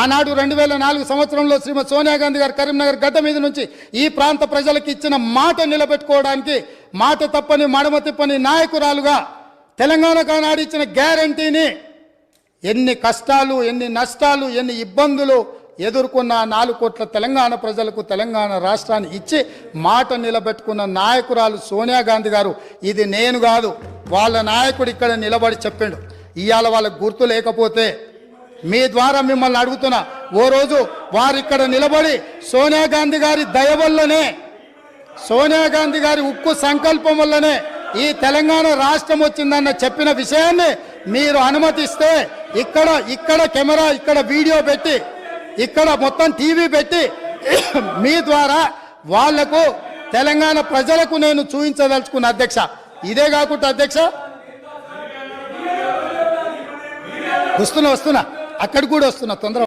ఆనాడు 2004 సంవత్సరంలో శ్రీమతి సోనియా గాంధీ గారు కరీంనగర్ గడ్డ మీద నుంచి ఈ ప్రాంత ప్రజలకు ఇచ్చిన మాట నిలబెట్టుకోవడానికి మాట తప్పని మడమ తిప్పని నాయకురాలుగా తెలంగాణకు ఆనాడు ఇచ్చిన గ్యారంటీని ఎన్ని కష్టాలు, ఎన్ని నష్టాలు, ఎన్ని ఇబ్బందులు ఎదుర్కొన్న 4 కోట్ల తెలంగాణ ప్రజలకు తెలంగాణ రాష్ట్రాన్ని ఇచ్చి మాట నిలబెట్టుకున్న నాయకురాలు సోనియా గాంధీ గారు. ఇది నేను కాదు, వాళ్ళ నాయకుడు ఇక్కడ నిలబడి చెప్పిండు. ఇవాళ వాళ్ళకు గుర్తు లేకపోతే మీ ద్వారా మిమ్మల్ని అడుగుతున్నా, ఓ రోజు వారు ఇక్కడ నిలబడి సోనియా గాంధీ గారి దయ వల్లనే, సోనియా గాంధీ గారి ఉక్కు సంకల్పం వల్లనే ఈ తెలంగాణ రాష్ట్రం వచ్చిందన్న చెప్పిన విషయాన్ని మీరు అనుమతిస్తే ఇక్కడ కెమెరా, ఇక్కడ వీడియో పెట్టి, ఇక్కడ మొత్తం టీవీ పెట్టి మీ ద్వారా వాళ్లకు తెలంగాణ ప్రజలకు నేను చూపించదలుచుకున్న అధ్యక్ష. ఇదే కాకుండా అధ్యక్ష వస్తున్నా అక్కడికి కూడా వస్తున్నా తొందర